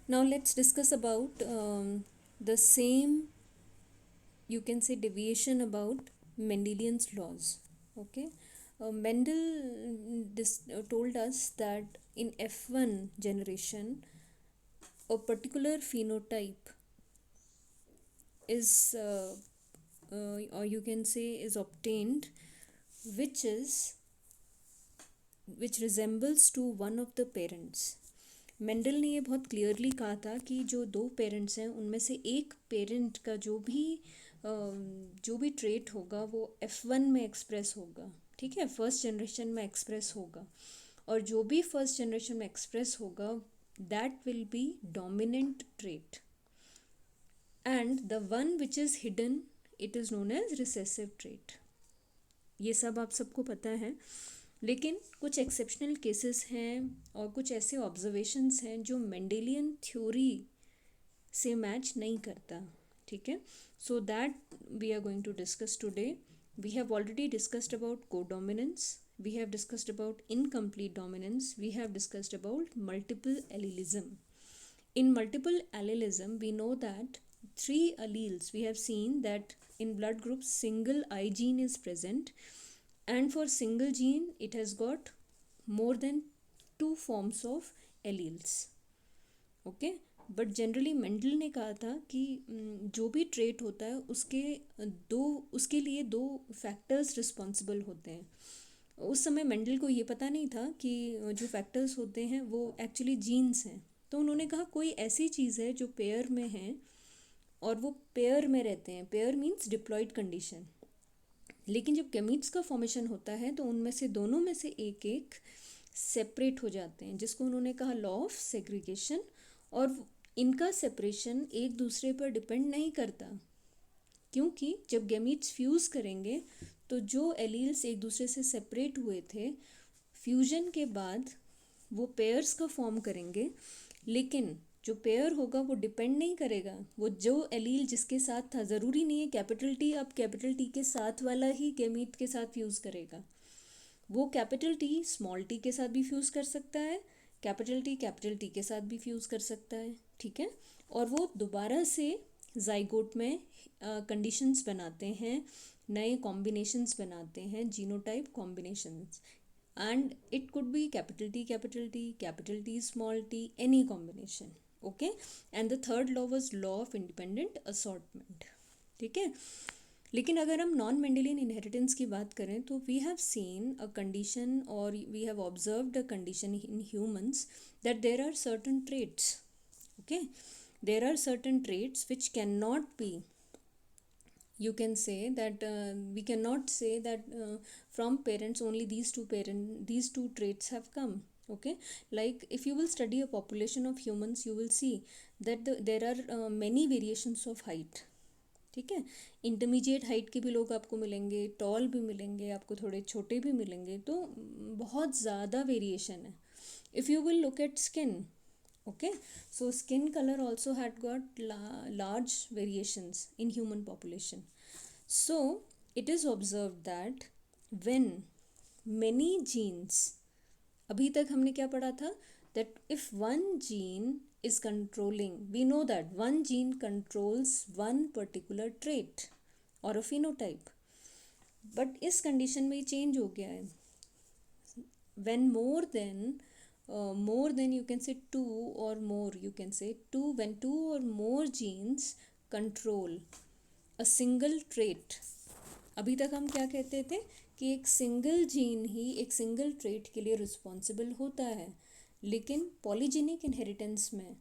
Now let's discuss about the same, you can say, deviation about Mendelian's laws. Okay, Mendel told us that in F1 generation, a particular phenotype is, or you can say, is obtained, which is which resembles to one of the parents. Mendel ने ये बहुत clearly कहा था कि जो दो parents हैं उनमें से एक पेरेंट का जो भी ट्रेट होगा वो F1 में एक्सप्रेस होगा, ठीक है, फर्स्ट जनरेशन में एक्सप्रेस होगा, और जो भी फर्स्ट जनरेशन में एक्सप्रेस होगा that will be dominant trait, and the one which is hidden it is known as recessive trait. ये सब आप सबको पता है, लेकिन कुछ एक्सेप्शनल केसेस हैं और कुछ ऐसे ऑब्जर्वेशंस हैं जो मेंडेलियन थ्योरी से मैच नहीं करता, ठीक है। So that we are going to discuss today. We have already discussed about codominance, we have discussed about incomplete dominance, we have discussed about multiple allelism. In multiple allelism we know that three alleles, we have seen that in blood groups single I gene is present, and for single gene it has got more than two forms of alleles. Okay, but generally Mendel ने कहा था कि जो भी trait होता है दो उसके लिए दो फैक्टर्स रिस्पॉन्सिबल होते हैं। उस समय मेंडल को ये पता नहीं था कि जो फैक्टर्स होते हैं वो एक्चुअली जीन्स हैं। तो उन्होंने कहा कोई ऐसी चीज़ है जो पेयर में है और वो पेयर में रहते हैं, पेयर मीन्स डिप्लॉयड कंडीशन, लेकिन जब गैमीट्स का फॉर्मेशन होता है तो उनमें से दोनों में से एक एक सेपरेट हो जाते हैं, जिसको उन्होंने कहा लॉ ऑफ सेग्रीगेशन। और इनका सेपरेशन एक दूसरे पर डिपेंड नहीं करता, क्योंकि जब गैमीट्स फ्यूज़ करेंगे तो जो एलील्स एक दूसरे से सेपरेट हुए थे फ्यूजन के बाद वो पेयर्स का फॉर्म करेंगे, लेकिन जो पेयर होगा वो डिपेंड नहीं करेगा, वो जो एलील जिसके साथ था, ज़रूरी नहीं है कैपिटल टी अब कैपिटल टी के साथ वाला ही गैमीट के साथ फ्यूज़ करेगा, वो कैपिटल टी स्मॉल टी के साथ भी फ्यूज़ कर सकता है, कैपिटल टी के साथ भी फ्यूज़ कर सकता है, ठीक है। और वो दोबारा से जाइगोट में कंडीशंस बनाते हैं, नए कॉम्बिनेशंस बनाते हैं, genotype combinations, and it could be capital T small t, any combination, okay। and the third law was law of independent assortment, ठीक है। लेकिन अगर हम नॉन मेंडेलियन इनहेरिटेंस की बात करें तो we have seen a condition और we have observed a condition in humans that there are certain traits, okay, there are certain traits which cannot be, you can say that we cannot say that from parents only these two traits have come, okay। like if you will study a population of humans you will see that there are many variations of height, ठीक है। Intermediate height के भी लोग आपको मिलेंगे, toll भी मिलेंगे आपको, थोड़े छोटे भी मिलेंगे, तो बहुत ज़्यादा वेरिएशन है। If you will look at skin, okay, so skin color also had got large variations in human population. So it is observed that when many genes, अभी तक हमने क्या पढ़ा था, that if one gene is controlling, we know that one gene controls one particular trait or a phenotype, but इस condition में change हो गया है, when more than you can say two or more, you can say two, when two or more genes control a single trait। अभी तक हम क्या कहते थे कि एक सिंगल जीन ही एक सिंगल ट्रेट के लिए रिस्पॉन्सिबल होता है, लेकिन पॉलीजेनिक इनहेरिटेंस में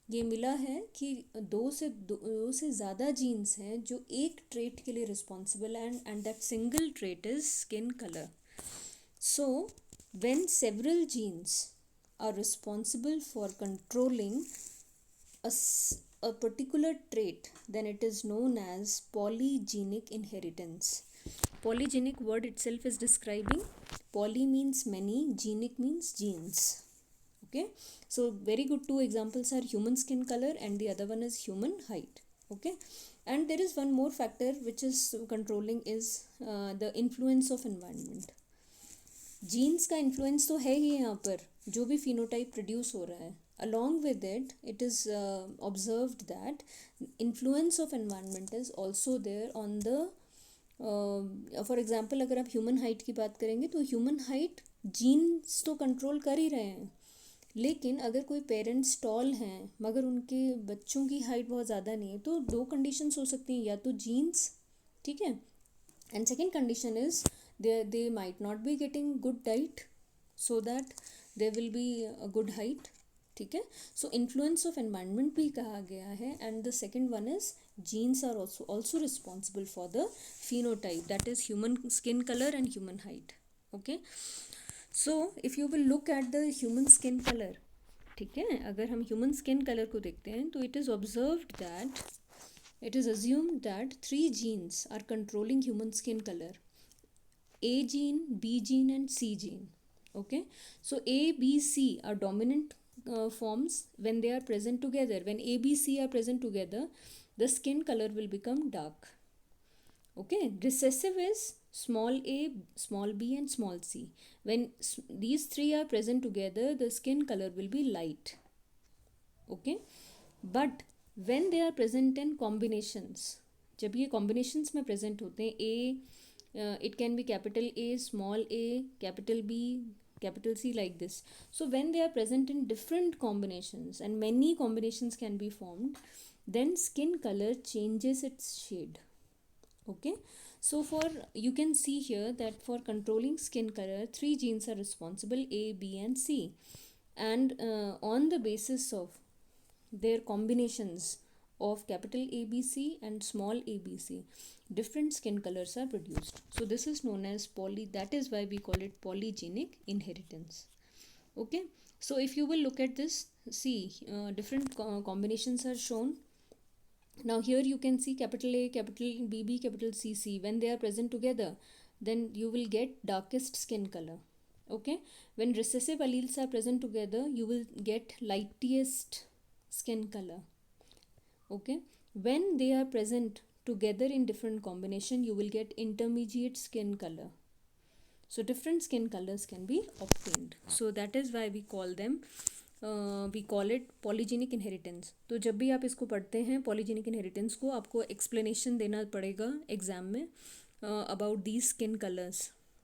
ये मिला है कि दो से ज़्यादा जीन्स हैं जो एक ट्रेट के लिए रिस्पॉन्सिबल हैं, and that single trait is skin colour. So when several genes are responsible for controlling a particular trait, then it is known as polygenic inheritance. Polygenic word itself is describing, poly means many, genic means genes, okay। So very good two examples are human skin color and the other one is human height, okay। and there is one more factor which is controlling is the influence of environment। Genes का influence तो है ही यहाँ पर, जो भी phenotype produce हो रहा है, Along with it, it is observed that influence of environment is also there on the for example अगर आप ह्यूमन हाइट की बात करेंगे तो ह्यूमन हाइट जीन्स तो कंट्रोल कर ही रहे हैं, लेकिन अगर कोई पेरेंट्स टॉल हैं मगर उनके बच्चों की हाइट बहुत ज़्यादा नहीं है, तो दो कंडीशंस हो सकती हैं, या तो जीन्स, ठीक है, and second condition is they might not be getting good diet so that they will be a good height, ठीक है. सो इन्फ्लुएंस ऑफ एनवायरनमेंट भी कहा गया है, and the second one is genes are also responsible for the phenotype, that is human skin color and human height. Okay, so if you will look at the human skin color, ठीक है, अगर हम human skin color को देखते हैं तो it is observed that it is assumed that 3 genes are controlling human skin color: A gene, B gene and C gene. Okay, so A, B, C are dominant forms. When they are present together, when A, B, C are present together, the skin color will become dark. Okay, recessive is small a, small b and small c. When these three are present together, the skin color will be light. Okay, but when they are present in combinations, जब ये combinations में present होते हैं, a it can be capital A, small a, capital B, capital C, like this. So when they are present in different combinations and many combinations can be formed, then skin color changes its shade. Okay, so for you can see here that for controlling skin color, 3 genes are responsible: A, B and C, and on the basis of their combinations of capital ABC and small abc, different skin colors are produced. So this is known as that is why we call it polygenic inheritance. Okay, so if you will look at this, see, different combinations are shown. Now here you can see capital A, capital BB, capital CC. When they are present together, then you will get darkest skin color. Okay, when recessive alleles are present together, you will get lightest skin color. Okay, when they are present together in different combination, you will get intermediate skin color. So different skin colors can be obtained. So that is why we call them we call it polygenic inheritance. तो जब भी आप इसको पढ़ते हैं polygenic inheritance को, आपको explanation देना पड़ेगा एग्जाम में अबाउट दीज स्किन कलर्स,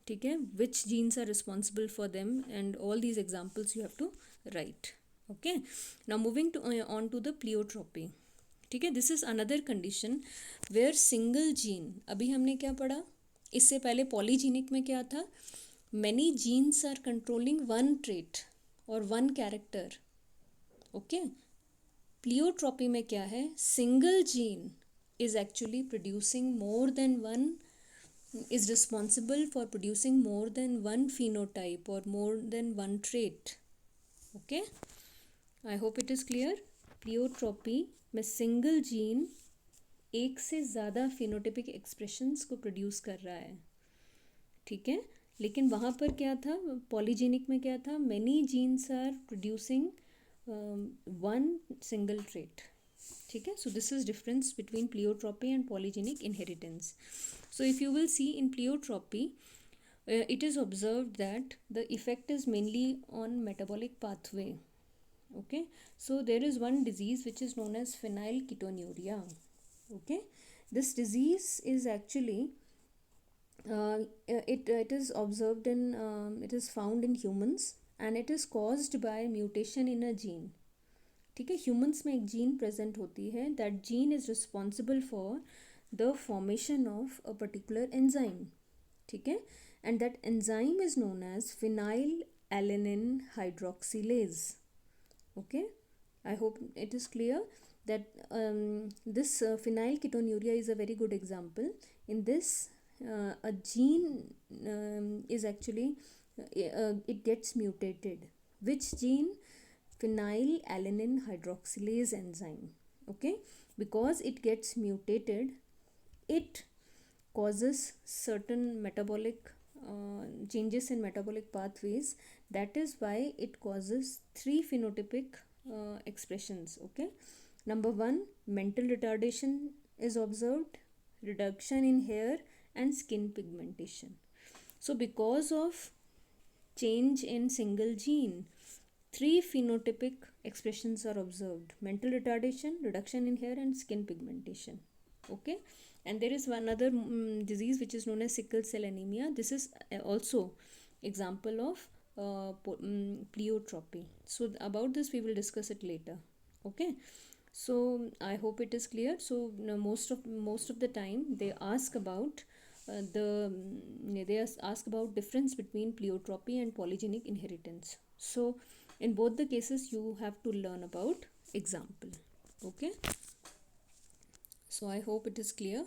ठीक है, which genes are responsible for them and all these examples you have to write. Okay, now moving to on to the pleiotropy. ठीक है, this is another condition where single gene, अभी हमने क्या पढ़ा, इससे पहले पॉलीजेनिक में क्या था, many genes are controlling one trait और वन कैरेक्टर. ओके, प्लियोट्रोपी में क्या है, single gene is actually producing more than one, is responsible for producing more than one phenotype or more than one trait. Okay, I hope it is clear. Pleiotropy में single gene एक से ज़्यादा phenotypic expressions को produce कर रहा है. ठीक है, लेकिन वहाँ पर क्या था, पॉलीजेनिक में क्या था, many genes are producing one single trait. ठीक है, so this is difference between pleiotropy and polygenic inheritance. So if you will see in pleiotropy, it is observed that the effect is mainly on metabolic pathway. Okay, so there is one disease which is known as phenylketonuria. Okay, this disease is actually it is observed in it is found in humans and it is caused by mutation in a gene. ठीक है, humans में एक gene present होती है, that gene is responsible for the formation of a particular enzyme. ठीक है, and that enzyme is known as phenylalanine hydroxylase. Okay, I hope it is clear that this phenylketonuria is a very good example. In this, a gene is actually it gets mutated. Which gene? Phenylalanine hydroxylase enzyme. Okay, because it gets mutated, it causes certain metabolic changes in metabolic pathways. That is why it causes 3 phenotypic expressions. Okay, number 1, mental retardation is observed, reduction in hair and skin pigmentation. So because of change in single gene, three phenotypic expressions are observed: mental retardation, reduction in hair, and skin pigmentation. Okay, and there is one other disease which is known as sickle cell anemia. This is also example of pleiotropy. So about this we will discuss it later. Okay, so I hope it is clear. So most of the time they ask about ask about difference between pleiotropy and polygenic inheritance. So in both the cases you have to learn about example. Okay, so I hope it is clear.